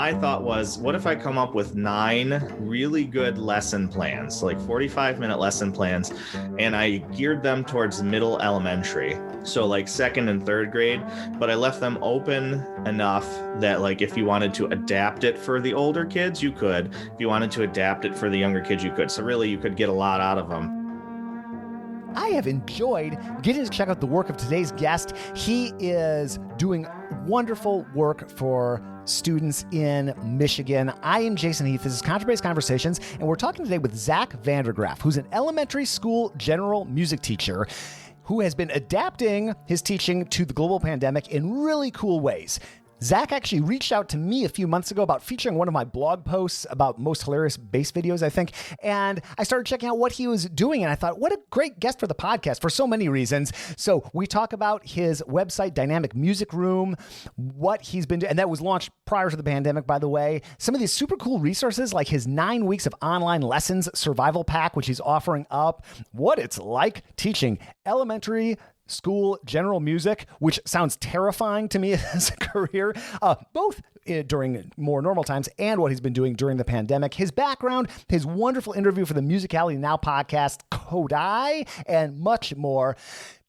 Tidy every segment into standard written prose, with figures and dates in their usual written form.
my thought was, what if I come up with 9 really good lesson plans, like 45-minute lesson plans, and I geared them towards middle elementary, so like second and third grade, but I left them open enough that like if you wanted to adapt it for the older kids, you could. If you wanted to adapt it for the younger kids, you could. So really, you could get a lot out of them. I have enjoyed getting to check out the work of today's guest. He is doing wonderful work for students in Michigan. I am Jason Heath. This is Contrabass Conversations, and we're talking today with Zach VanderGraaff, who's an elementary school general music teacher who has been adapting his teaching to the global pandemic in really cool ways. Zach actually reached out to me a few months ago about featuring one of my blog posts about most hilarious bass videos, I think. And I started checking out what he was doing. And I thought, what a great guest for the podcast for so many reasons. So we talk about his website, Dynamic Music Room, what he's been doing. And that was launched prior to the pandemic, by the way. Some of these super cool resources, like his 9 weeks of online lessons survival pack, which he's offering up, what it's like teaching elementary school general music, which sounds terrifying to me as a career, both during more normal times and what he's been doing during the pandemic. His background, his wonderful interview for the Musicality Now podcast, Kodaly, and much more.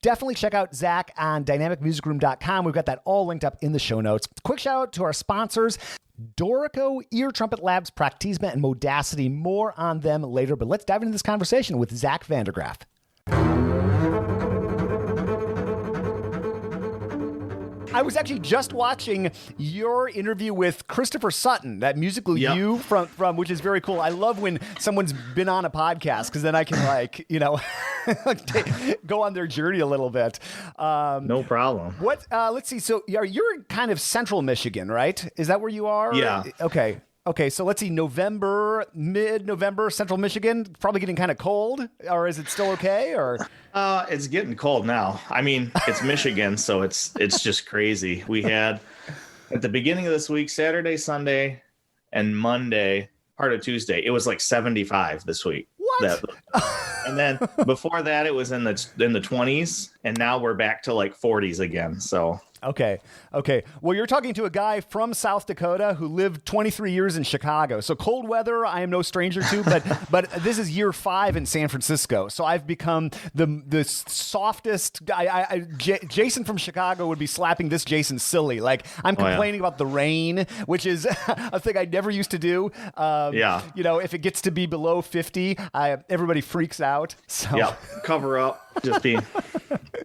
Definitely check out Zach on dynamicmusicroom.com. We've got that all linked up in the show notes. Quick shout out to our sponsors, Dorico, Ear Trumpet Labs, Practisma, and Modacity. More on them later, but let's dive into this conversation with Zach VanderGraaff. I was actually just watching your interview with Christopher Sutton, that musical You from which is very cool. I love when someone's been on a podcast because then I can go on their journey a little bit. No problem. What? Let's see. So you're kind of central Michigan, right? Is that where you are? Yeah. Okay, so let's see, mid-November, central Michigan, probably getting kind of cold, or is it still okay, or? It's getting cold now. I mean, it's Michigan, so it's just crazy. We had, at the beginning of this week, Saturday, Sunday, and Monday, part of Tuesday, it was like 75 this week. What? And then before that, it was in the 20s, and now we're back to like 40s again, so... Okay. Well, you're talking to a guy from South Dakota who lived 23 years in Chicago. So cold weather, I am no stranger to, but this is year 5 in San Francisco. So I've become the softest. Jason from Chicago would be slapping this Jason silly. Like I'm complaining about the rain, which is a thing I never used to do. If it gets to be below 50, everybody freaks out. So cover up. Just be.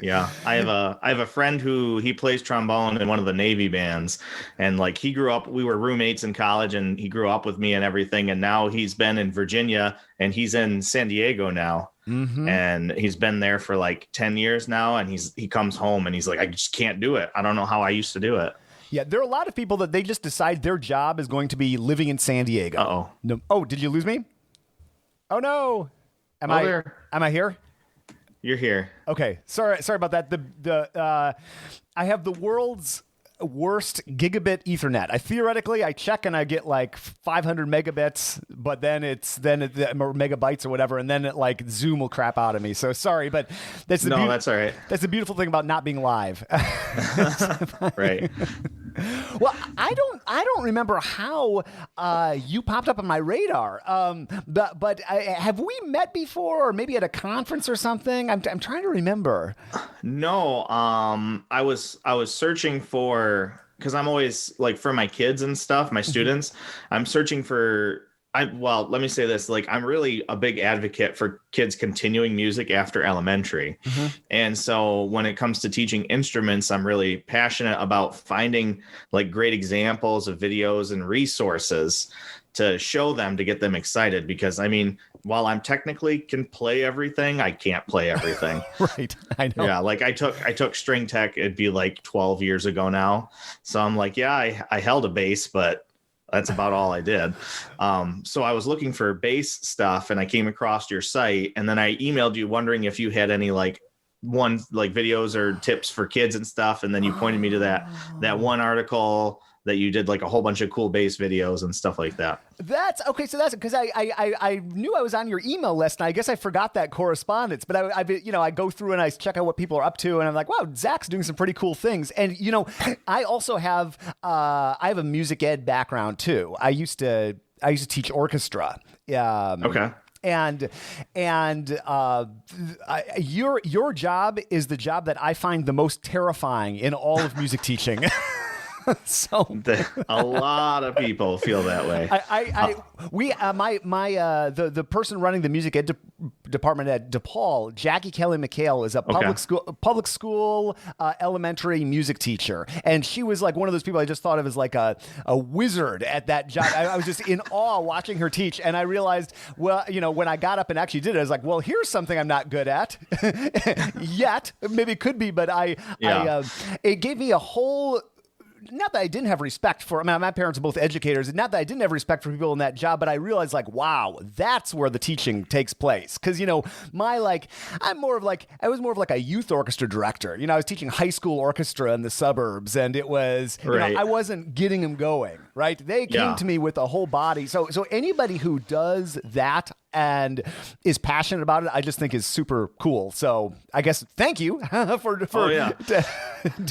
Yeah, I have a friend who he plays trombone in one of the Navy bands, and like he grew up, we were roommates in college, and he grew up with me and everything, and now he's been in Virginia and he's in San Diego now. Mm-hmm. And he's been there for like 10 years now, and he comes home and he's like, I just can't do it. I don't know how I used to do it. Yeah, there are a lot of people that they just decide their job is going to be living in San Diego. Uh-oh. No. Oh, did you lose me? Oh no. Am I here? You're here. Okay. Sorry about that. I have the world's worst gigabit Ethernet. I check and I get like 500 megabits, but then megabytes or whatever, and then Zoom will crap out of me. So sorry, but that's all right. That's the beautiful thing about not being live. Right. Well, I don't remember how you popped up on my radar. But have we met before, or maybe at a conference or something? I'm trying to remember. No, I was searching for, because I'm always like for my kids and stuff, my students, I'm searching for. Let me say this, I'm really a big advocate for kids continuing music after elementary. Mm-hmm. And so when it comes to teaching instruments, I'm really passionate about finding great examples of videos and resources to show them, to get them excited. Because I mean, while I'm technically can play everything, I can't play everything. Right. I know. Yeah. I took string tech, it'd be 12 years ago now. So I'm I held a bass, but that's about all I did. So I was looking for bass stuff, and I came across your site, and then I emailed you wondering if you had any one like videos or tips for kids and stuff. And then you pointed me to that one article that you did like a whole bunch of cool bass videos and stuff like that. That's okay. So that's because I knew I was on your email list, and I guess I forgot that correspondence. But I go through and I check out what people are up to, and I'm like, wow, Zach's doing some pretty cool things. And I also have I have a music ed background too. I used to teach orchestra. Okay. And your job is the job that I find the most terrifying in all of music teaching. So a lot of people feel that way. The person running the music ed department at DePaul, Jackie Kelly McHale, is a public school elementary music teacher, and she was like one of those people I just thought of as like a wizard at that job. I was just in awe watching her teach, and I realized, well, when I got up and actually did it, I was like, well, here's something I'm not good at yet. Maybe it could be, but it gave me a whole. Not that I didn't have respect for, my parents are both educators, not that I didn't have respect for people in that job, but I realized like, wow, that's where the teaching takes place. Cause I was more of like a youth orchestra director. I was teaching high school orchestra in the suburbs, and it was, right. I wasn't getting them going, right? They came to me with a whole body. So anybody who does that and is passionate about it, I just think is super cool. So I guess thank you for doing that.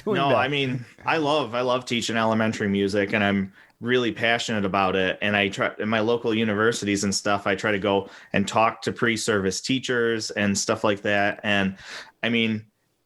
No, I mean, I love teaching elementary music, and I'm really passionate about it. And I try in my local universities and stuff, I try to go and talk to pre-service teachers and stuff like that. And I mean,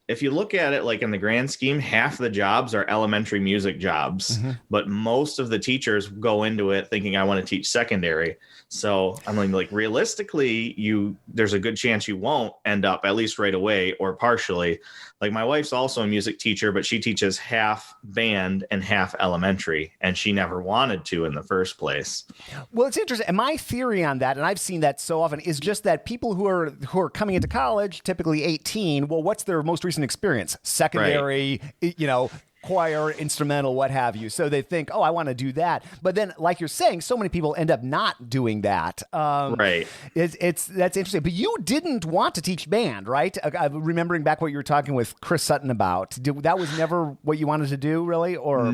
if you look at it like in the grand scheme, half the jobs are elementary music jobs, but most of the teachers go into it thinking I want to teach secondary. So I'm like realistically, there's a good chance you won't end up at least right away or partially. Like my wife's also a music teacher, but she teaches half band and half elementary, and she never wanted to in the first place. Well, it's interesting. And my theory on that, and I've seen that so often, is just that people who are coming into college, typically 18, well, what's their most recent experience? Secondary, right. Choir, instrumental, what have you. So they think, oh, I want to do that. But then, like you're saying, so many people end up not doing that. Right. That's interesting. But you didn't want to teach band, right? Remembering back what you were talking with Chris Sutton about. That was never what you wanted to do, really? Or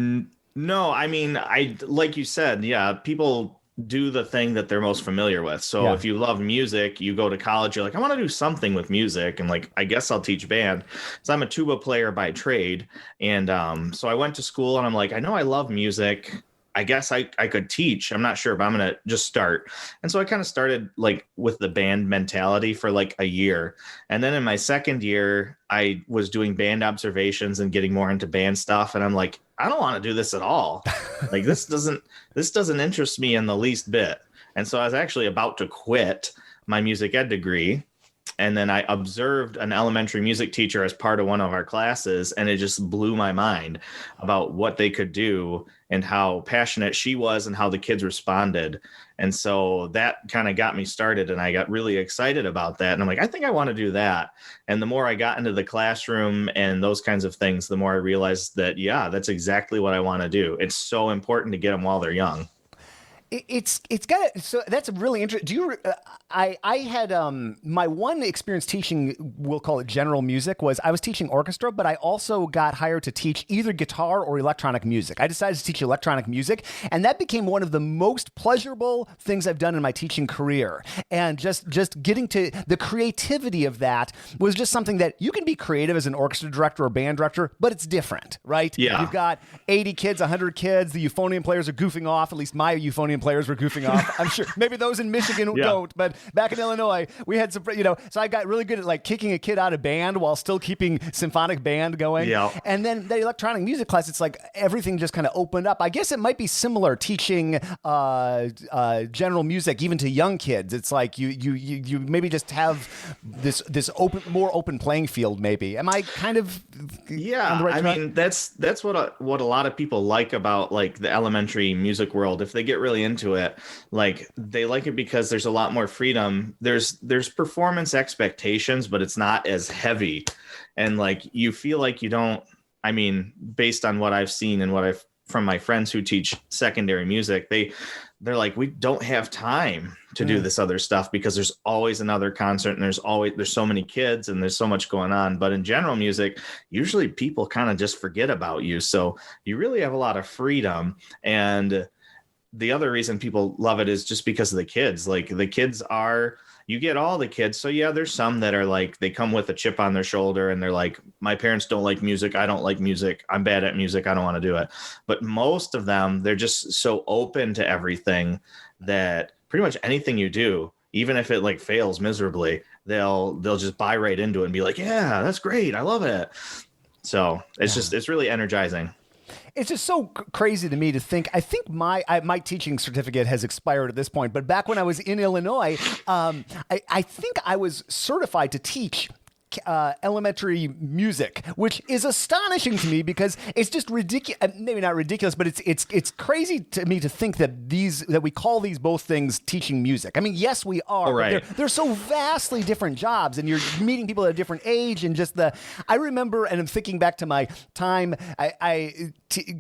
no, I mean, like you said, people do the thing that they're most familiar with. So if you love music, you go to college, you're like, I want to do something with music. And like, I guess I'll teach band. So I'm a tuba player by trade. And so I went to school, and I'm like, I know I love music. I guess I could teach. I'm not sure, but I'm going to just start. And so I kind of started like with the band mentality for like a year. And then in my second year, I was doing band observations and getting more into band stuff. And I'm like, I don't want to do this at all. Like this doesn't interest me in the least bit. And so I was actually about to quit my music ed degree. And then I observed an elementary music teacher as part of one of our classes, and it just blew my mind about what they could do and how passionate she was and how the kids responded. And so that kind of got me started, and I got really excited about that. And I'm like, I think I want to do that. And the more I got into the classroom and those kinds of things, the more I realized that, that's exactly what I want to do. It's so important to get them while they're young. It's got so that's really interesting. Do you? I had my one experience teaching, we'll call it general music, was I was teaching orchestra, but I also got hired to teach either guitar or electronic music. I decided to teach electronic music, and that became one of the most pleasurable things I've done in my teaching career. And just getting to the creativity of that was just something that you can be creative as an orchestra director or band director, but it's different, right? Yeah. You've got 80 kids, 100 kids. The euphonium players are goofing off. At least my euphonium players were goofing off. I'm sure maybe those in Michigan don't, but back in Illinois, we had some, so I got really good at like kicking a kid out of band while still keeping symphonic band going. Yeah. And then the electronic music class, it's like everything just kind of opened up. I guess it might be similar teaching general music even to young kids. It's like you maybe just have this more open playing field. Maybe am I kind of on the right track? Mean that's what a lot of people like about like the elementary music world. If they get really into it, like they like it because there's a lot more freedom. There's performance expectations, but it's not as heavy, and like you feel like you don't. I mean, based on what I've seen and what I've from my friends who teach secondary music, they're like, we don't have time to do this other stuff because there's always another concert and there's so many kids and there's so much going on. But in general music, usually people kind of just forget about you. So you really have a lot of freedom. And the other reason people love it is just because of the kids. Like the kids you get all the kids. So yeah, there's some that are like, they come with a chip on their shoulder and they're like, my parents don't like music. I don't like music. I'm bad at music. I don't want to do it. But most of them, they're just so open to everything that pretty much anything you do, even if it like fails miserably, they'll just buy right into it and be like, yeah, that's great. I love it. So it's really energizing. It's just so crazy to me to think. I think my teaching certificate has expired at this point, but back when I was in Illinois, I think I was certified to teach elementary music, which is astonishing to me because it's just ridiculous. Maybe not ridiculous, but it's crazy to me to think that we call these both things teaching music. I mean, yes, we are. Oh, right. They're so vastly different jobs, and you're meeting people at a different age, and just I remember, and I'm thinking back to my time,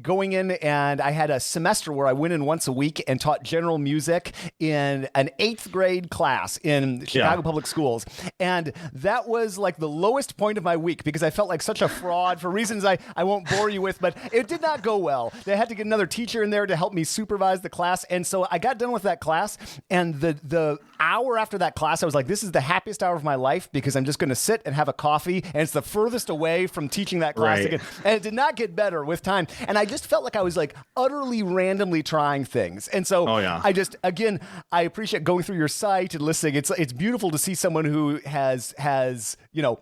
going in, and I had a semester where I went in once a week and taught general music in an 8th grade class in Chicago Public Schools, and that was like the lowest point of my week because I felt like such a fraud for reasons I won't bore you with, but it did not go well. They had to get another teacher in there to help me supervise the class, and so I got done with that class, and the hour after that class, I was like, this is the happiest hour of my life because I'm just going to sit and have a coffee, and it's the furthest away from teaching that class again. And it did not get better with time. And I just felt like I was like utterly randomly trying things. And so I just, again, I appreciate going through your site and listening. It's beautiful to see someone who has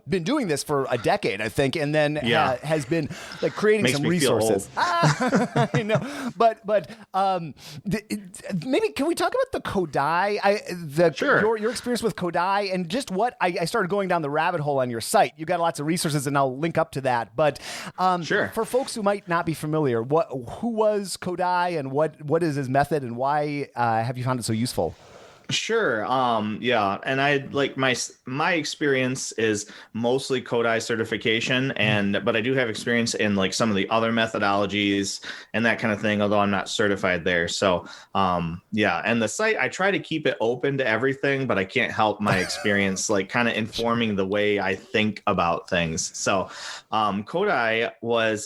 been doing this for a decade, I think, and then has been like creating some resources. I know. But maybe can we talk about the Kodaly? Your experience with Kodaly and just what I started going down the rabbit hole on your site. You got lots of resources, and I'll link up to that. But for folks who might not be familiar, who was Kodaly and what is his method, and why have you found it so useful? Sure. And I like my experience is mostly Kodaly certification, but I do have experience in like some of the other methodologies and that kind of thing, although I'm not certified there. So, and the site, I try to keep it open to everything, but I can't help my experience, like kind of informing the way I think about things. So, Kodaly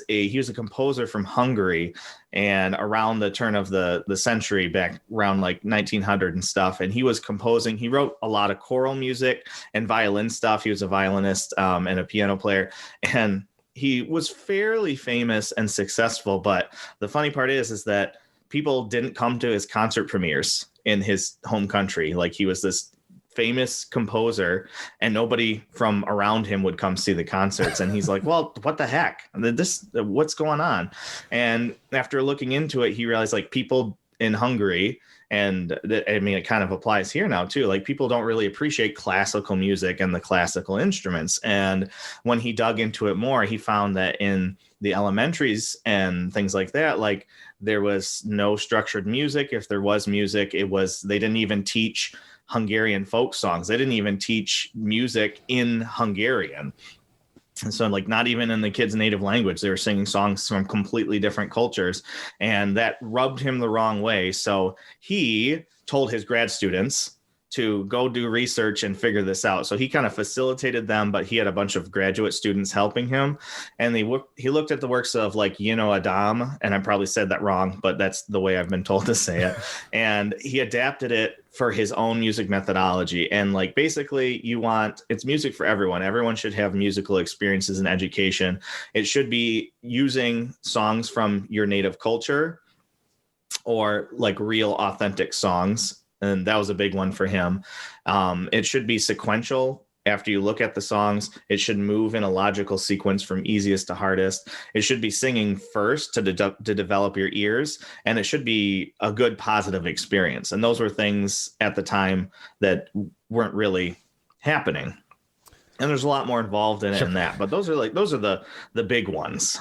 he was a composer from Hungary, and around the turn of the century, back around like 1900 and stuff. And he was composing, he wrote a lot of choral music and violin stuff. He was a violinist and a piano player. And he was fairly famous and successful. But the funny part is that people didn't come to his concert premieres in his home country. Like he was this famous composer and nobody from around him would come see the concerts. And he's like, well, what the heck? What's going on? And after looking into it, he realized like people in Hungary, and it kind of applies here now too, like people don't really appreciate classical music and the classical instruments. And when he dug into it more, he found that in the elementaries and things like that, like there was no structured music. If there was music, they didn't even teach Hungarian folk songs. They didn't even teach music in Hungarian. And so like not even in the kids' native language, they were singing songs from completely different cultures. And that rubbed him the wrong way. So he told his grad students to go do research and figure this out. So he kind of facilitated them, but he had a bunch of graduate students helping him. And he looked at the works of like Adam, and I probably said that wrong, but that's the way I've been told to say it. And he adapted it for his own music methodology. And like basically it's music for everyone. Everyone should have musical experiences and education. It should be using songs from your native culture or like real authentic songs. And that was a big one for him. It should be sequential. After you look at the songs, it should move in a logical sequence from easiest to hardest. It should be singing first to develop your ears, and it should be a good positive experience. And those were things at the time that weren't really happening. And there's a lot more involved in it than that. But those are the big ones.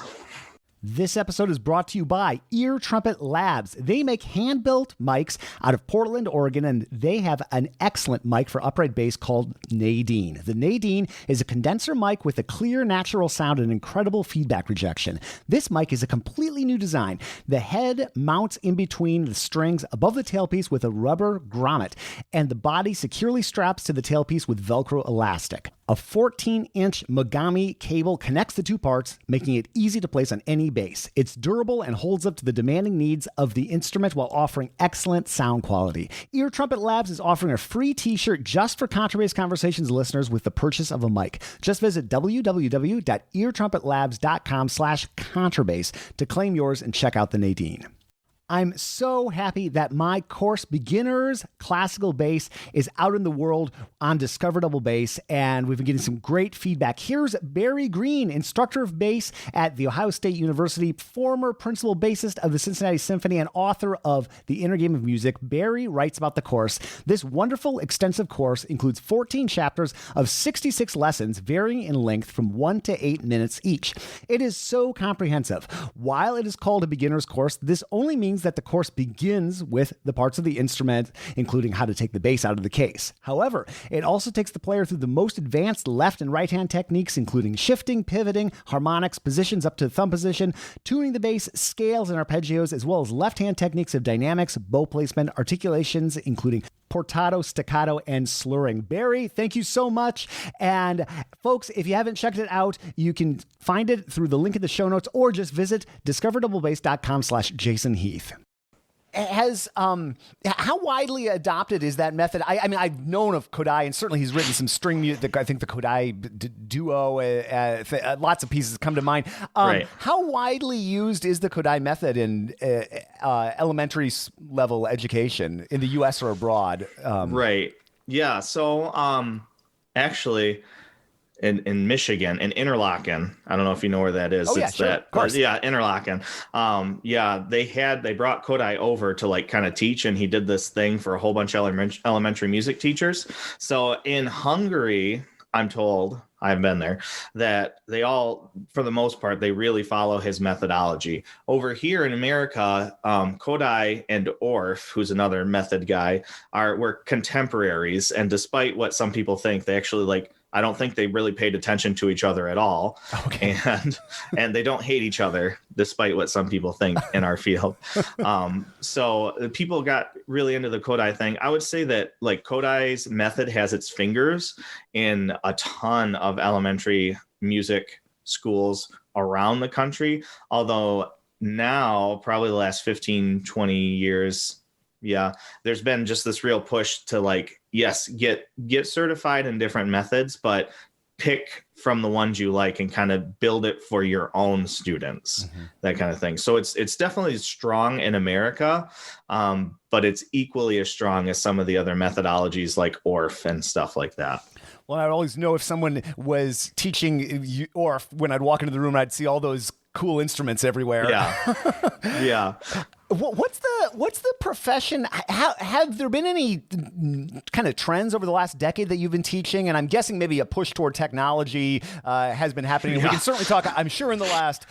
This episode is brought to you by Ear Trumpet Labs. They make hand-built mics out of Portland, Oregon, and they have an excellent mic for upright bass called Nadine. The Nadine is a condenser mic with a clear, natural sound and incredible feedback rejection. This mic is a completely new design. The head mounts in between the strings above the tailpiece with a rubber grommet, and the body securely straps to the tailpiece with Velcro elastic. A 14-inch Mogami cable connects the two parts, making it easy to place on any bass. It's durable and holds up to the demanding needs of the instrument while offering excellent sound quality. Ear Trumpet Labs is offering a free t-shirt just for Contrabass Conversations listeners with the purchase of a mic. Just visit www.eartrumpetlabs.com/contrabass to claim yours and check out the Nadine. I'm so happy that my course, Beginners Classical Bass, is out in the world on Discover Double Bass, and we've been getting some great feedback. Here's Barry Green, instructor of bass at The Ohio State University, former principal bassist of the Cincinnati Symphony, and author of The Inner Game of Music. Barry writes about the course. This wonderful, extensive course includes 14 chapters of 66 lessons, varying in length from 1 to 8 minutes each. It is so comprehensive. While it is called a beginner's course, this only means that the course begins with the parts of the instrument, including how to take the bass out of the case. However, it also takes the player through the most advanced left and right hand techniques, including shifting, pivoting, harmonics, positions up to the thumb position, tuning the bass, scales and arpeggios, as well as left hand techniques of dynamics, bow placement, articulations, including portato, staccato, and slurring. Barry, thank you so much. And folks, if you haven't checked it out, you can find it through the link in the show notes or just visit discoverdoublebase.com/Jason Heath. How widely adopted is that method? I mean, I've known of Kodaly, and certainly he's written some string music. I think the Kodaly duo, lots of pieces come to mind. Right. How widely used is the Kodaly method in elementary level education in the U.S. or abroad? Right. Yeah. So actually, in Michigan, in Interlaken. I don't know if you know where that is. Oh, yeah, it's sure, that, of course. Yeah, Interlaken. They brought Kodaly over to like kind of teach, and he did this thing for a whole bunch of elementary music teachers. So in Hungary, I'm told, I've been there, that they all, for the most part, they really follow his methodology. Over here in America, Kodaly and Orff, who's another method guy, were contemporaries. And despite what some people think, they actually I don't think they really paid attention to each other at all. Okay. And they don't hate each other, despite what some people think in our field. So people got really into the Kodaly thing. I would say that Kodaly's method has its fingers in a ton of elementary music schools around the country. Although now, probably the last 15, 20 years, there's been just this real push to yes, get certified in different methods, but pick from the ones you like and kind of build it for your own students, that kind of thing. So it's definitely strong in America, but it's equally as strong as some of the other methodologies like Orff and stuff like that. Well, I'd always know if someone was teaching Orff when I'd walk into the room and I'd see all those cool instruments everywhere. Yeah. Yeah. What's the profession? Have there been any kind of trends over the last decade that you've been teaching? And I'm guessing maybe a push toward technology has been happening. Yeah. We can certainly talk, I'm sure, in the last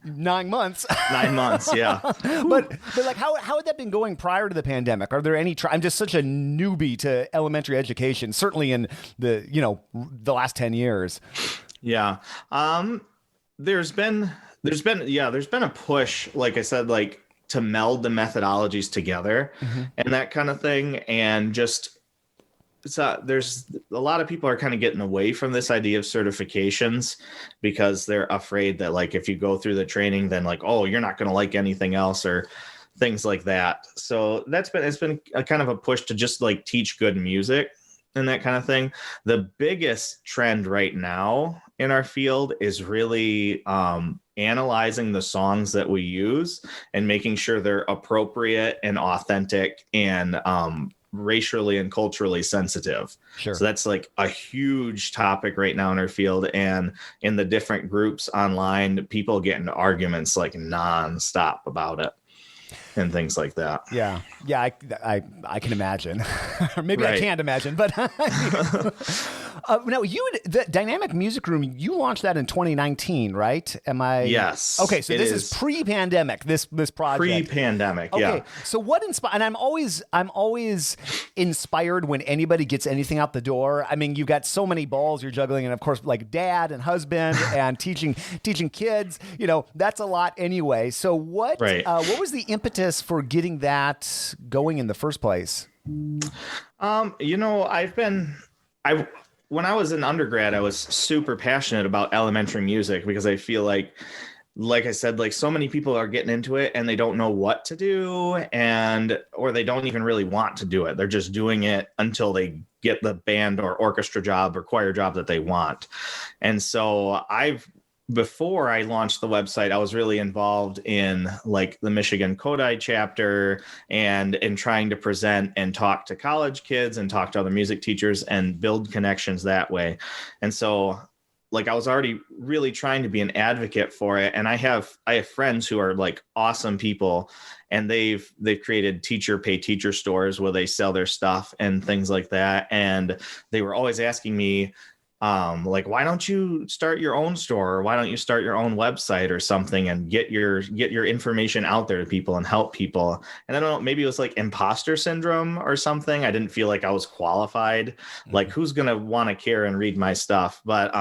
9 months. 9 months, yeah. but how had that been going prior to the pandemic? Are there any? I'm just such a newbie to elementary education, certainly in the last 10 years. Yeah. There's been a push, like I said, to meld the methodologies together and that kind of thing. And just, there's a lot of people are kind of getting away from this idea of certifications because they're afraid that if you go through the training, then you're not going to like anything else or things like that. So it's been a kind of a push to just teach good music and that kind of thing. The biggest trend right now in our field is really analyzing the songs that we use and making sure they're appropriate and authentic and racially and culturally sensitive. Sure. So that's a huge topic right now in our field, and in the different groups online, people get into arguments nonstop about it and things like that. Yeah. I can imagine, or maybe right. I can't imagine, but Now, the Dynamic Music Room, you launched that in 2019, right? Am I? Yes. Okay, so this is pre-pandemic. This project. Pre-pandemic, okay. yeah. So what inspired? And I'm always inspired when anybody gets anything out the door. I mean, you've got so many balls you're juggling, and of course, like dad and husband and teaching kids. That's a lot anyway. So what was the impetus for getting that going in the first place? When I was in undergrad, I was super passionate about elementary music because I feel like I said, like so many people are getting into it and they don't know what to do or they don't even really want to do it. They're just doing it until they get the band or orchestra job or choir job that they want. And so before I launched the website, I was really involved in like the Michigan Kodaly chapter and in trying to present and talk to college kids and talk to other music teachers and build connections that way. And so like I was already really trying to be an advocate for it. And I have friends who are like awesome people, and they've created teacher pay teacher stores where they sell their stuff and things like that. And they were always asking me, like, why don't you start your own store? Or why don't you start your own website or something and get your information out there to people and help people? And I don't know, maybe it was like imposter syndrome or something. I didn't feel like I was qualified. Like, who's going to want to care and read my stuff? But,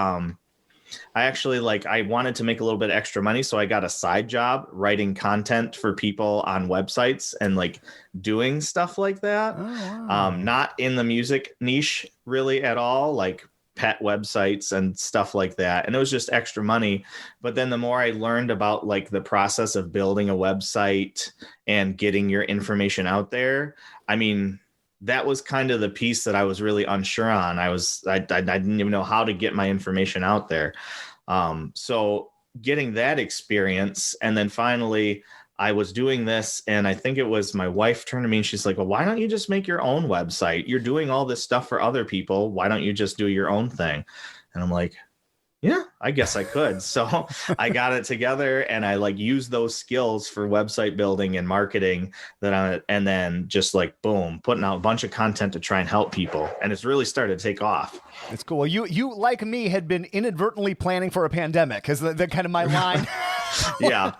I actually I wanted to make a little bit extra money. So I got a side job writing content for people on websites and like doing stuff like that. Oh, wow. Not in the music niche really at all, like pet websites and stuff like that. And it was just extra money. But then the more I learned about like the process of building a website and getting your information out there, I mean, that was kind of the piece that I was really unsure on. I didn't even know how to get my information out there. So getting that experience, and then finally I was doing this, and I think it was my wife turned to me and she's like, well, why don't you just make your own website? You're doing all this stuff for other people. Why don't you just do your own thing? And I'm like, yeah, I guess I could. So I got it together and I used those skills for website building and marketing and then just boom, putting out a bunch of content to try and help people. And it's really started to take off. It's cool. Well, you like me had been inadvertently planning for a pandemic is the kind of my line. Yeah.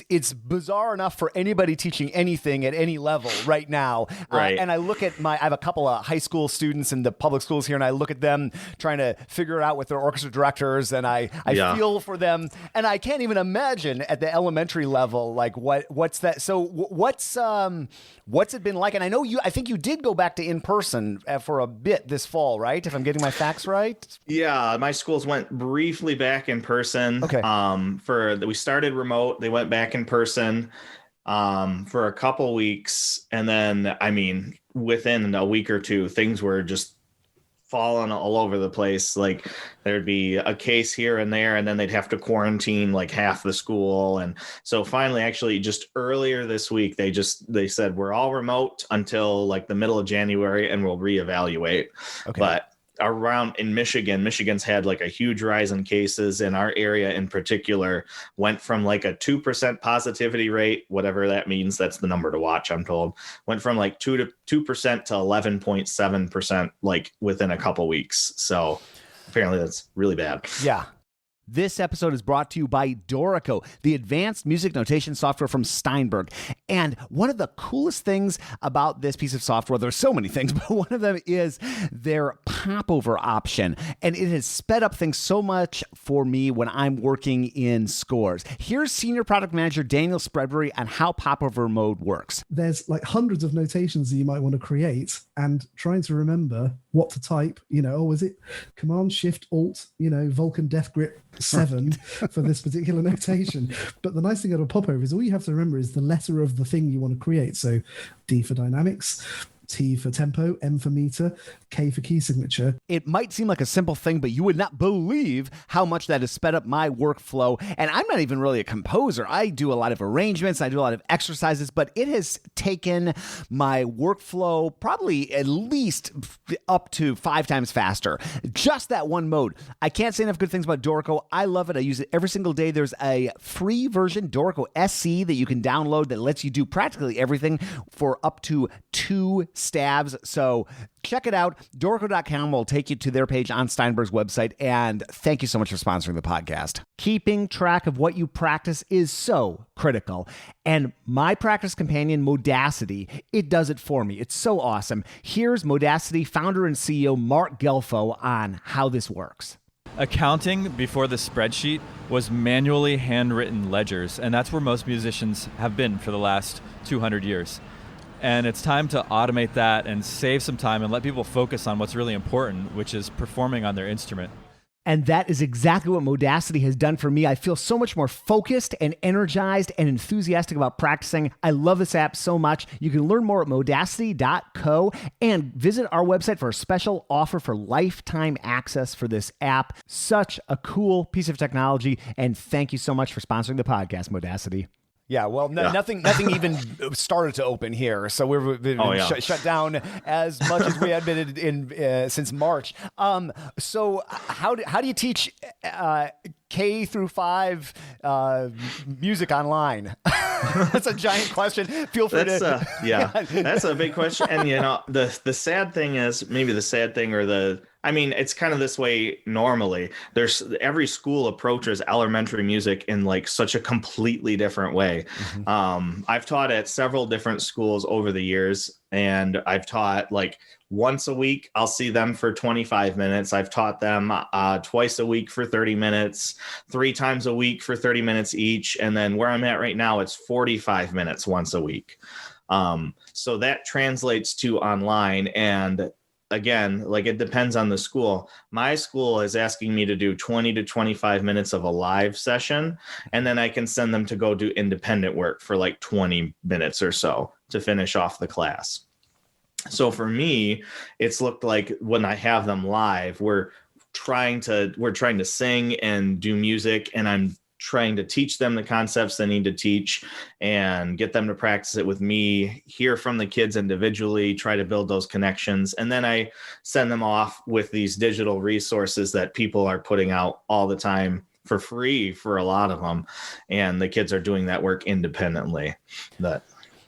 It's bizarre enough for anybody teaching anything at any level right now. Right. And I look at I have a couple of high school students in the public schools here, and I look at them trying to figure it out with their orchestra directors, and I feel for them, and I can't even imagine at the elementary level, what's that. So what's it been like? And I think you did go back to in-person for a bit this fall, right? If I'm getting my facts right? Yeah. My schools went briefly back in person. Okay. We started remote. They went back in person for a couple weeks. And then, I mean, within a week or two, things were just falling all over the place. Like there'd be a case here and there, and then they'd have to quarantine half the school. And so finally, actually just earlier this week, they said, we're all remote until the middle of January and we'll reevaluate. Okay. But around in Michigan's had a huge rise in cases. In our area in particular, went from a 2% positivity rate, whatever that means. That's the number to watch, I'm told. Went from 2% to 11.7% within a couple weeks. So apparently that's really bad. Yeah. This episode is brought to you by Dorico, the advanced music notation software from Steinberg. And one of the coolest things about this piece of software, there's so many things, but one of them is their popover option. And it has sped up things so much for me when I'm working in scores. Here's Senior Product Manager Daniel Spreadbury on how popover mode works. There's hundreds of notations that you might want to create, and trying to remember what to type, is it Command Shift Alt, Vulcan Death Grip 7 for this particular notation. But the nice thing about a popover is all you have to remember is the letter of the thing you want to create. So D for dynamics, T for tempo, M for meter, K for key signature. It might seem like a simple thing, but you would not believe how much that has sped up my workflow. And I'm not even really a composer. I do a lot of arrangements, I do a lot of exercises, but it has taken my workflow probably at least up to 5 times faster. Just that one mode. I can't say enough good things about Dorico. I love it. I use it every single day. There's a free version, Dorico SC, that you can download that lets you do practically everything for up to 2 stabs. So check it out. Dorico.com will take you to their page on Steinberg's website. And thank you so much for sponsoring the podcast. Keeping track of what you practice is so critical. And my practice companion, Modacity, it does it for me. It's so awesome. Here's Modacity founder and CEO Mark Gelfo on how this works. Accounting before the spreadsheet was manually handwritten ledgers, and that's where most musicians have been for the last 200 years. And it's time to automate that and save some time and let people focus on what's really important, which is performing on their instrument. And that is exactly what Modacity has done for me. I feel so much more focused and energized and enthusiastic about practicing. I love this app so much. You can learn more at modacity.co and visit our website for a special offer for lifetime access for this app. Such a cool piece of technology. And thank you so much for sponsoring the podcast, Modacity. Yeah, well, nothing even started to open here, so we've been shut down as much as we had been in since March. So how do you teach K through 5 music online? That's a giant question. Feel free to. That's a big question. And the sad thing is, maybe the sad thing it's kind of this way normally. There's every school approaches elementary music in like such a completely different way. Mm-hmm. I've taught at several different schools over the years, and I've taught like once a week. I'll see them for 25 minutes. I've taught them twice a week for 30 minutes, 3 times a week for 30 minutes each. And then where I'm at right now, it's 45 minutes once a week. So that translates to online. And again, like it depends on the school. My school is asking me to do 20 to 25 minutes of a live session, and then I can send them to go do independent work for like 20 minutes or so to finish off the class. So for me, it's looked like when I have them live, we're trying to sing and do music, and I'm trying to teach them the concepts they need to teach and get them to practice it with me, hear from the kids individually, try to build those connections. And then I send them off with these digital resources that people are putting out all the time for free for a lot of them. And the kids are doing that work independently.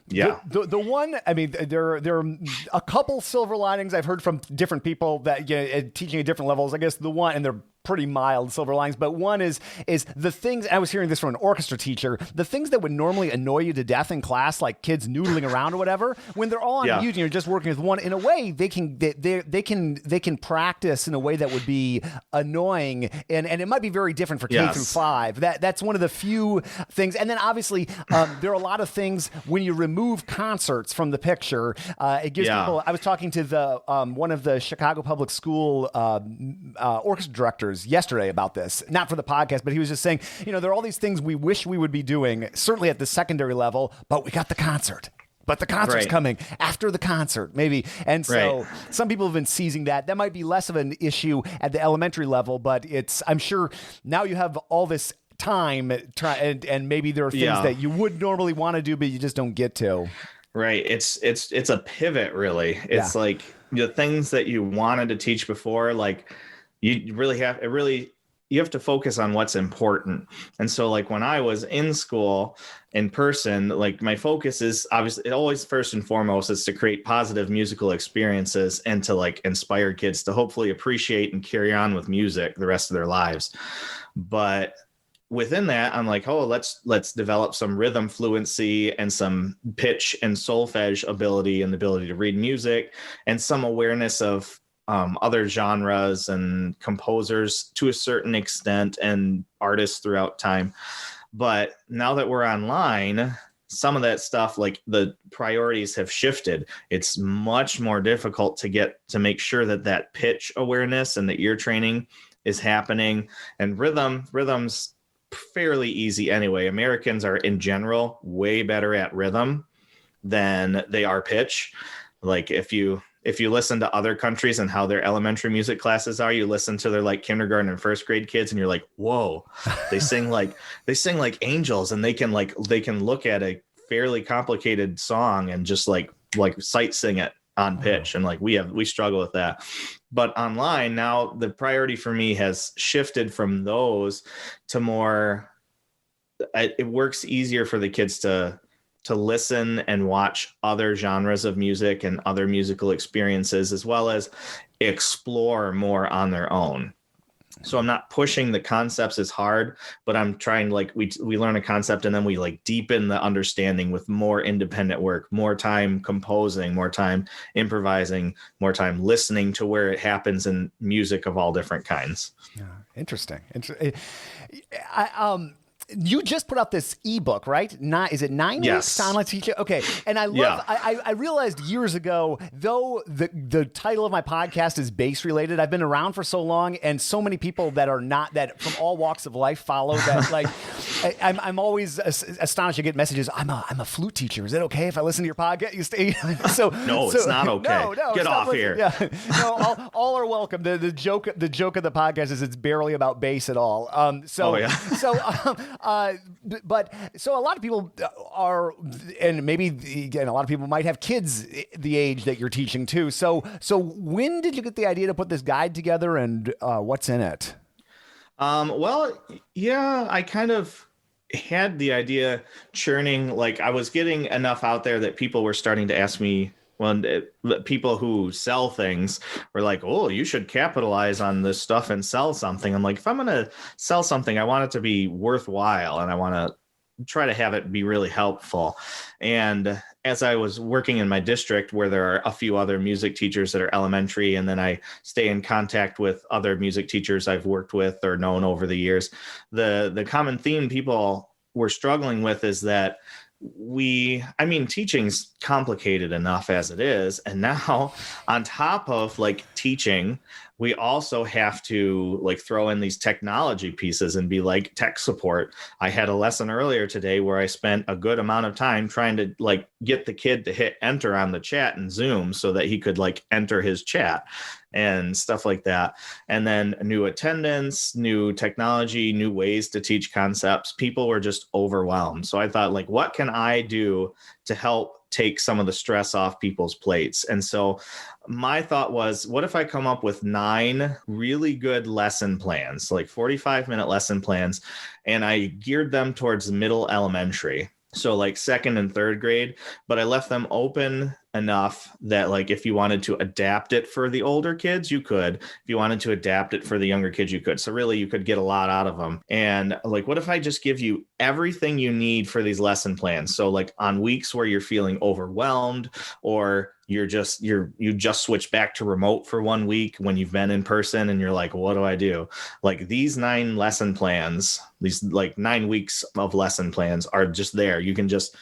Yeah. The one, I mean, there are a couple silver linings I've heard from different people that teaching at different levels. I guess the one, and they're pretty mild silver linings, but one is the things, I was hearing this from an orchestra teacher, the things that would normally annoy you to death in class, like kids noodling around or whatever, when they're all on mute and you're just working with one, in a way they can practice in a way that would be annoying, and it might be very different for K through 5. That's one of the few things. And then obviously there are a lot of things when you remove concerts from the picture. It gives people, I was talking to the one of the Chicago Public School orchestra directors yesterday about this, not for the podcast, but he was just saying, there are all these things we wish we would be doing, certainly at the secondary level, but we got the concert. But the concert's coming after the concert, maybe. And so some people have been seizing that. That might be less of an issue at the elementary level, but I'm sure now you have all this time and maybe there are things that you would normally want to do, but you just don't get to. Right. It's a pivot, really. It's like the things that you wanted to teach before, like, you have to focus on what's important. And so like when I was in school in person, like my focus is obviously always first and foremost is to create positive musical experiences and to like inspire kids to hopefully appreciate and carry on with music the rest of their lives. But within that, I'm like, let's develop some rhythm fluency and some pitch and solfege ability and the ability to read music and some awareness of other genres and composers to a certain extent and artists throughout time. But now that we're online, some of that stuff, like the priorities have shifted. It's much more difficult to make sure that pitch awareness and the ear training is happening. And rhythm's fairly easy anyway. Americans are in general way better at rhythm than they are pitch. Like if you listen to other countries and how their elementary music classes are, you listen to their like kindergarten and first grade kids and you're like, whoa, they sing like angels, and they can look at a fairly complicated song and just like sight sing it on pitch. And like we struggle with that. But online now, the priority for me has shifted from those to more, it works easier for the kids to to listen and watch other genres of music and other musical experiences, as well as explore more on their own. So I'm not pushing the concepts as hard, but I'm trying, like, we learn a concept and then we like deepen the understanding with more independent work, more time composing, more time improvising, more time listening to where it happens in music of all different kinds. Yeah, interesting. You just put out this ebook, right? Is it 9 weeks to online teaching? Okay. And I love, I realized years ago, though the title of my podcast is bass related, I've been around for so long, and so many people that are not, that from all walks of life follow that. Like, I'm always astonished to get messages. I'm a flute teacher. Is it okay if I listen to your podcast? You stay. No, it's not okay. No, get off here. Yeah. No, all are welcome. The joke of the podcast is it's barely about bass at all. But a lot of people are, and maybe again, a lot of people might have kids the age that you're teaching too. So when did you get the idea to put this guide together, and what's in it? Well, yeah, I kind of had the idea churning. Like, I was getting enough out there that people were starting to ask me. Well, people who sell things were like, "Oh, you should capitalize on this stuff and sell something." I'm like, if I'm going to sell something, I want it to be worthwhile, and I want to try to have it be really helpful. And as I was working in my district, where there are a few other music teachers that are elementary, and then I stay in contact with other music teachers I've worked with or known over the years, the common theme people were struggling with is that teaching's complicated enough as it is. And now on top of like teaching, we also have to like throw in these technology pieces and be like tech support. I had a lesson earlier today where I spent a good amount of time trying to like get the kid to hit enter on the chat in Zoom so that he could like enter his chat and stuff like that. And then new attendance, new technology, new ways to teach concepts. People were just overwhelmed. So I thought, like, what can I do to help take some of the stress off people's plates? And so my thought was, what if I come up with 9 really good lesson plans, like 45-minute lesson plans, and I geared them towards middle elementary. So like second and third grade, but I left them open enough that like if you wanted to adapt it for the older kids, you could. If you wanted to adapt it for the younger kids, you could. So really you could get a lot out of them. And like, what if I just give you everything you need for these lesson plans? So like on weeks where you're feeling overwhelmed, or you just switch back to remote for 1 week when you've been in person and you're like, what do I do? Like these 9 lesson plans, these like 9 weeks of lesson plans are just there. You can just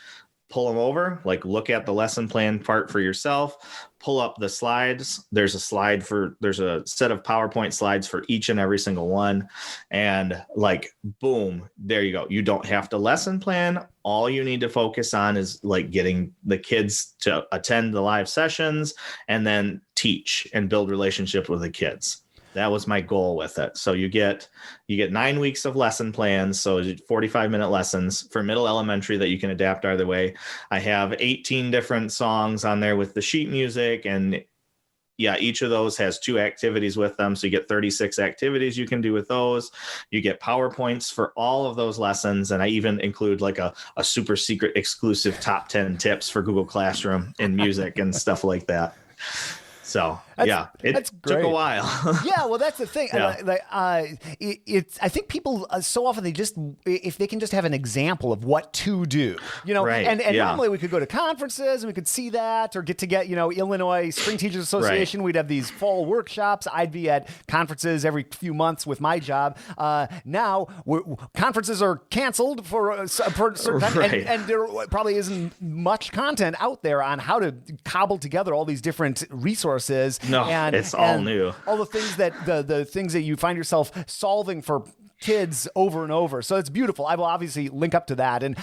pull them over, like look at the lesson plan part for yourself, pull up the slides. There's a set of PowerPoint slides for each and every single one. And like, boom, there you go. You don't have to lesson plan. All you need to focus on is like getting the kids to attend the live sessions and then teach and build relationships with the kids. That was my goal with it. So you get 9 weeks of lesson plans. So 45-minute lessons for middle elementary that you can adapt either way. I have 18 different songs on there with the sheet music, and yeah, each of those has 2 activities with them. So you get 36 activities you can do with those. You get PowerPoints for all of those lessons. And I even include like a super secret exclusive top 10 tips for Google Classroom in music and stuff like that. So it took a while. Yeah, well, that's the thing. Yeah. I think people so often if they can just have an example of what to do, right. And normally we could go to conferences and we could see that, or get to Illinois String Teachers Association. Right. We'd have these fall workshops. I'd be at conferences every few months with my job. Now conferences are canceled for a certain time, right. and there probably isn't much content out there on how to cobble together all these different resources. No, it's all new. All the things that the things that you find yourself solving for kids over and over. So it's beautiful. I will obviously link up to that. And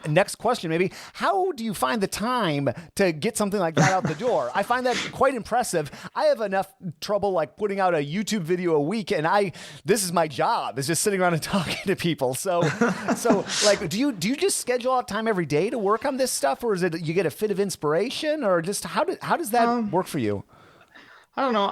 next question, maybe, how do you find the time to get something like that out the door? I find that quite impressive. I have enough trouble like putting out a YouTube video a week, and this is my job, is just sitting around and talking to people. So like, do you just schedule out time every day to work on this stuff, or is it you get a fit of inspiration, or just how does that work for you? I don't know.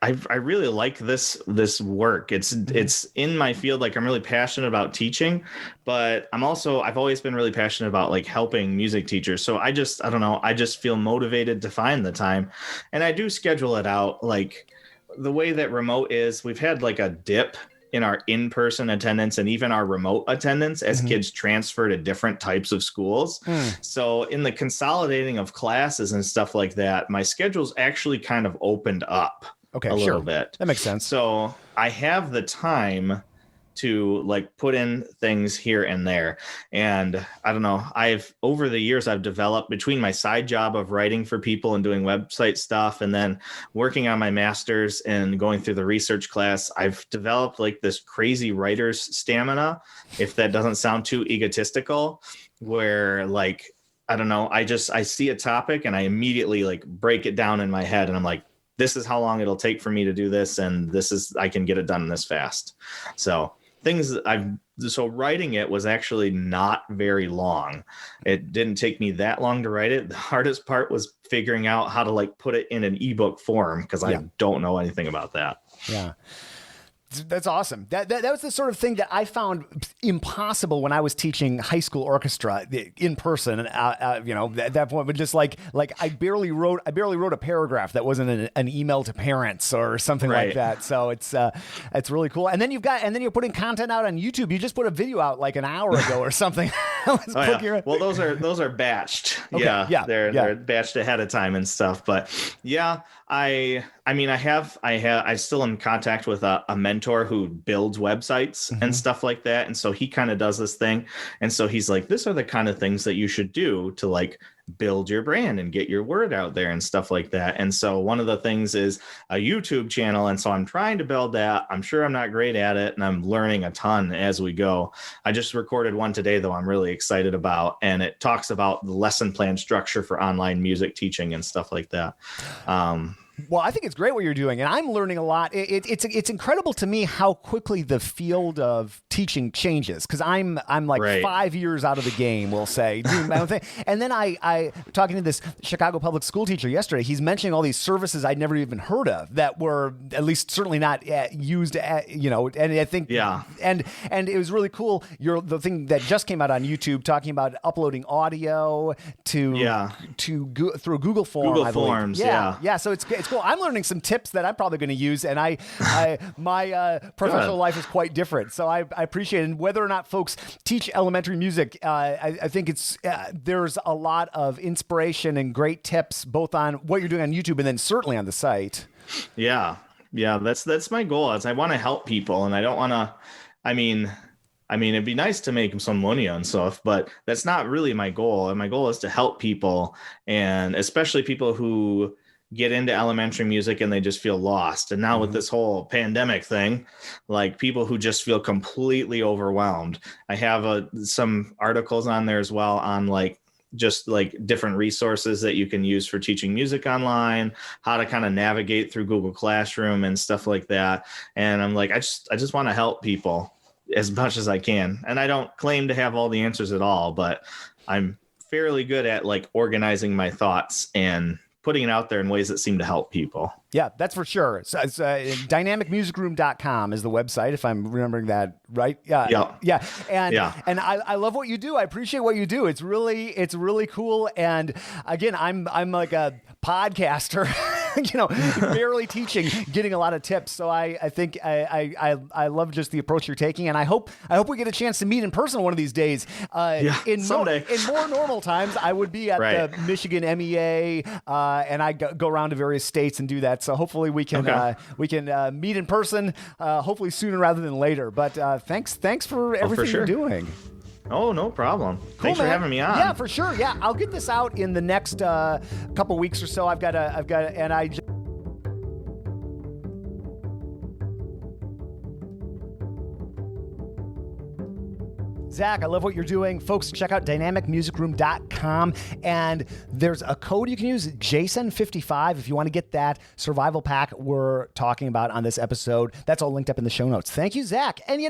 I really like this work. It's in my field. Like I'm really passionate about teaching, but I've always been really passionate about like helping music teachers. So I don't know. I just feel motivated to find the time, and I do schedule it out. Like the way that remote is, we've had like a dip in our in-person attendance and even our remote attendance as kids transfer to different types of schools. So in the consolidating of classes and stuff like that, my schedule's actually kind of opened up a little bit. That makes sense. So I have the time to like put in things here and there. And I don't know, over the years, I've developed, between my side job of writing for people and doing website stuff, and then working on my master's and going through the research class, I've developed like this crazy writer's stamina, if that doesn't sound too egotistical, where like, I don't know, I see a topic and I immediately like break it down in my head, and I'm like, this is how long it'll take for me to do this, and I can get it done this fast. So writing it was actually not very long. It didn't take me that long to write it. The hardest part was figuring out how to like put it in an ebook form, because I don't know anything about that. Yeah. That's awesome. That was the sort of thing that I found impossible when I was teaching high school orchestra in person. At that point, but just like I barely wrote a paragraph that wasn't an email to parents or something like that. So it's really cool. And then you're putting content out on YouTube. You just put a video out like an hour ago or something. Well, those are batched. Okay. They're batched ahead of time and stuff. But yeah, I still am in contact with a mentor who builds websites and stuff like that. And so he kind of does this thing. And so he's like, these are the kind of things that you should do to like build your brand and get your word out there and stuff like that. And so one of the things is a YouTube channel. And so I'm trying to build that. I'm sure I'm not great at it, and I'm learning a ton as we go. I just recorded one today, though, I'm really excited about, and it talks about the lesson plan structure for online music teaching and stuff like that. Well, I think it's great what you're doing, and I'm learning a lot. It's incredible to me how quickly the field of teaching changes, because I'm like 5 years out of the game, we'll say, doing my own thing. And then I talking to this Chicago public school teacher yesterday, he's mentioning all these services I'd never even heard of that were at least certainly not used, and I think, and it was really cool. The thing that just came out on YouTube talking about uploading audio through Google Forms. Google Forms, yeah. So it's cool. I'm learning some tips that I'm probably going to use, and my professional life is quite different. So I appreciate it. And whether or not folks teach elementary music, I think there's a lot of inspiration and great tips, both on what you're doing on YouTube and then certainly on the site. Yeah. That's my goal. Is I want to help people, and I don't want to. I mean, it'd be nice to make some money on stuff, but that's not really my goal. And my goal is to help people, and especially people who get into elementary music and they just feel lost. And now with this whole pandemic thing, like people who just feel completely overwhelmed. I have some articles on there as well on like just like different resources that you can use for teaching music online, how to kind of navigate through Google Classroom and stuff like that. And I'm like, I just want to help people as much as I can. And I don't claim to have all the answers at all, but I'm fairly good at like organizing my thoughts and putting it out there in ways that seem to help people. Yeah, that's for sure. So it's dynamicmusicroom.com is the website, if I'm remembering that right. Yeah. And I love what you do. I appreciate what you do. It's really cool. And again, I'm like a podcaster, barely teaching, getting a lot of tips. So I think I love just the approach you're taking, and I hope we get a chance to meet in person one of these days. Someday. In more normal times, I would be at the Michigan MEA, and I go around to various states and do that. So hopefully we can meet in person, hopefully sooner rather than later. But thanks for everything you're doing. Oh, no problem. Cool, Thanks for having me on. Yeah, for sure. Yeah, I'll get this out in the next couple weeks or so. Zach, I love what you're doing. Folks, check out dynamicmusicroom.com, and there's a code you can use, Jason55, if you want to get that survival pack we're talking about on this episode. That's all linked up in the show notes. Thank you, Zach. And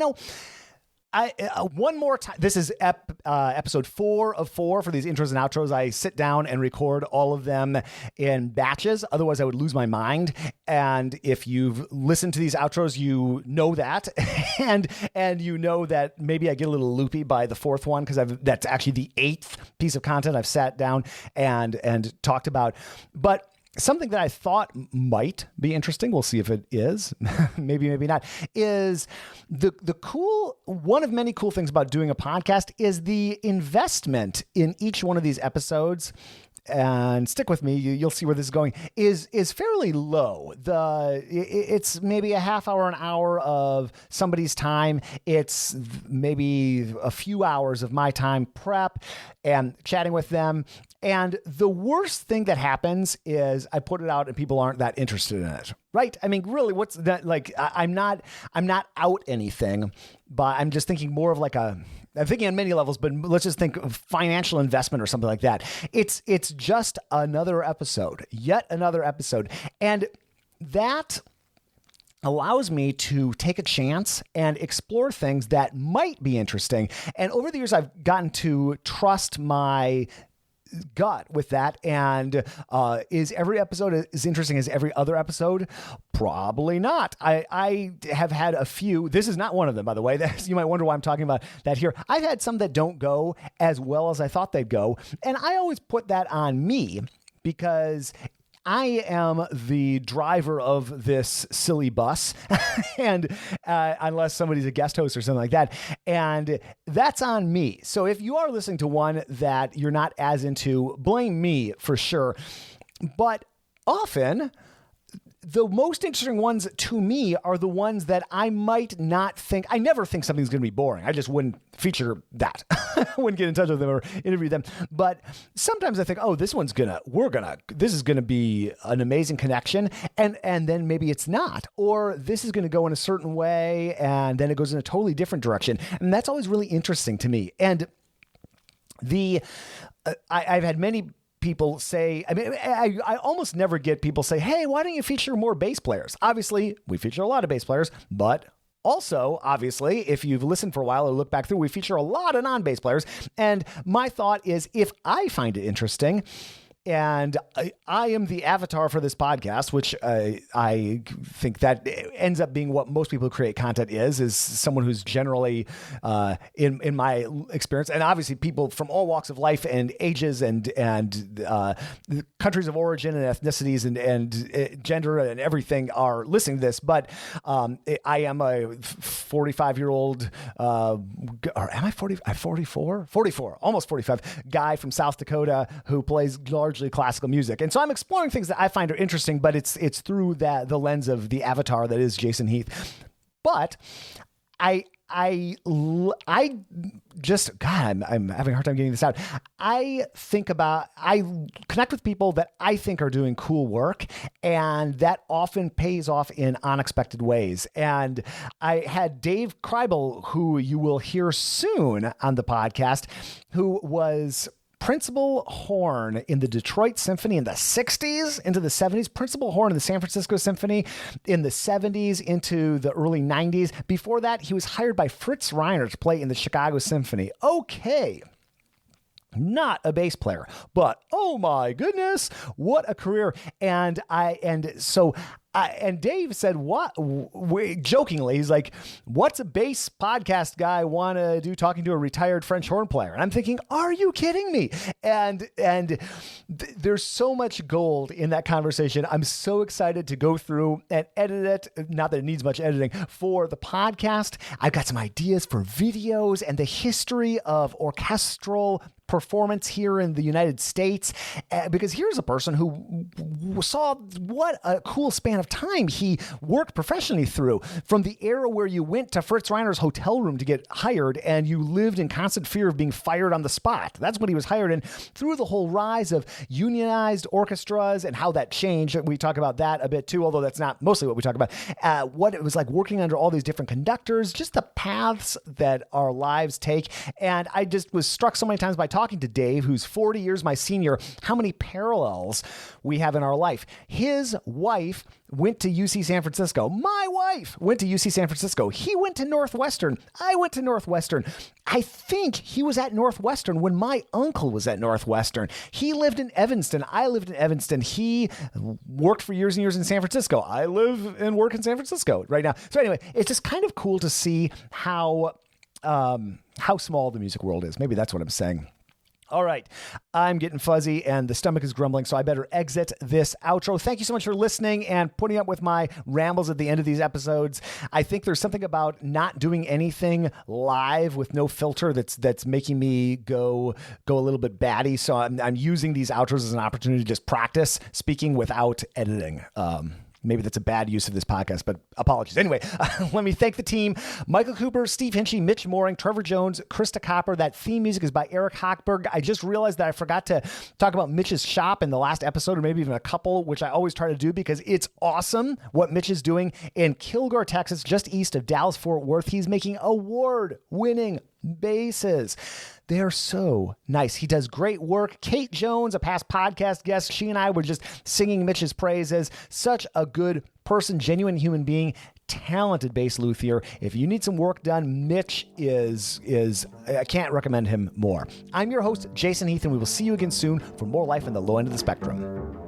One more time. This is episode 4 of 4 for these intros and outros. I sit down and record all of them in batches. Otherwise, I would lose my mind. And if you've listened to these outros, you know that, and you know that maybe I get a little loopy by the 4th one because that's actually the 8th piece of content I've sat down and talked about. But something that I thought might be interesting, we'll see if it is, maybe not, is the cool, one of many cool things about doing a podcast is the investment in each one of these episodes. And stick with me, you'll see where this is going, is fairly low. It's maybe a half hour, an hour of somebody's time. It's maybe a few hours of my time prep and chatting with them. And the worst thing that happens is I put it out and people aren't that interested in it. Right? I mean, really, what's that? Like, I'm not out anything, but I'm just thinking more of like I'm thinking on many levels, but let's just think of financial investment or something like that. It's just another episode, yet another episode. And that allows me to take a chance and explore things that might be interesting. And over the years, I've gotten to trust my gut with that. And is every episode as interesting as every other episode? Probably not. I have had a few. This is not one of them, by the way. You might wonder why I'm talking about that here. I've had some that don't go as well as I thought they'd go. And I always put that on me because I am the driver of this silly bus, and unless somebody's a guest host or something like that, and that's on me. So if you are listening to one that you're not as into, blame me for sure. But often, the most interesting ones to me are the ones that I might not think. I never think something's going to be boring. I just wouldn't feature that. I wouldn't get in touch with them or interview them. But sometimes I think, oh, this is going to be an amazing connection. And then maybe it's not, or this is going to go in a certain way and then it goes in a totally different direction. And that's always really interesting to me. And I've had many people say, I almost never get people say, hey, why don't you feature more bass players? Obviously, we feature a lot of bass players, but also, obviously, if you've listened for a while or look back through, we feature a lot of non-bass players. And my thought is, if I find it interesting, and I am the avatar for this podcast, which I think that ends up being what most people who create content is someone who's generally, in my experience, and obviously people from all walks of life and ages and countries of origin and ethnicities and gender and everything are listening to this. But I am a 45-year-old, or am I 40? I'm 44, almost 45 guy from South Dakota who plays largely classical music. And so I'm exploring things that I find are interesting, but it's through the lens of the avatar that is Jason Heath. But I just, God, I'm having a hard time getting this out. I connect with people that I think are doing cool work, and that often pays off in unexpected ways. And I had Dave Kreibel, who you will hear soon on the podcast, who was principal horn in the Detroit Symphony in the 60s into the 70s, principal horn in the San Francisco Symphony in the 70s into the early 90s. Before that, he was hired by Fritz Reiner to play in the Chicago Symphony. Okay. Not a bass player, but oh my goodness, what a career. And Dave said, jokingly, he's like, what's a bass podcast guy want to do talking to a retired French horn player? And I'm thinking, are you kidding me? And there's so much gold in that conversation. I'm so excited to go through and edit it. Not that it needs much editing for the podcast. I've got some ideas for videos and the history of orchestral performance here in the United States, because here's a person who saw what a cool span of time he worked professionally through, from the era where you went to Fritz Reiner's hotel room to get hired and you lived in constant fear of being fired on the spot. That's what he was hired in, through the whole rise of unionized orchestras and how that changed. We talk about that a bit too, although that's not mostly what we talk about. What it was like working under all these different conductors, just the paths that our lives take. And I just was struck so many times by talking to Dave, who's 40 years my senior, how many parallels we have in our life. His wife went to UC San Francisco. My wife went to UC San Francisco. He went to Northwestern. I went to Northwestern. I think he was at Northwestern when my uncle was at Northwestern. He lived in Evanston. I lived in Evanston. He worked for years and years in San Francisco. I live and work in San Francisco right now. So anyway, it's just kind of cool to see how small the music world is. Maybe that's what I'm saying. All right, I'm getting fuzzy and the stomach is grumbling, so I better exit this outro. Thank you so much for listening and putting up with my rambles at the end of these episodes. I think there's something about not doing anything live with no filter that's making me go a little bit batty. So I'm using these outros as an opportunity to just practice speaking without editing. Maybe that's a bad use of this podcast, but apologies. Anyway, let me thank the team. Michael Cooper, Steve Hinchy, Mitch Mooring, Trevor Jones, Krista Copper. That theme music is by Eric Hochberg. I just realized that I forgot to talk about Mitch's shop in the last episode, or maybe even a couple, which I always try to do because it's awesome what Mitch is doing in Kilgore, Texas, just east of Dallas-Fort Worth. He's making award-winning basses. They're so nice. He does great work. Kate Jones, a past podcast guest, she and I were just singing Mitch's praises. Such a good person, genuine human being, talented bass luthier. If you need some work done, Mitch is I can't recommend him more. I'm your host, Jason Heath, and we will see you again soon for more life in the low end of the spectrum.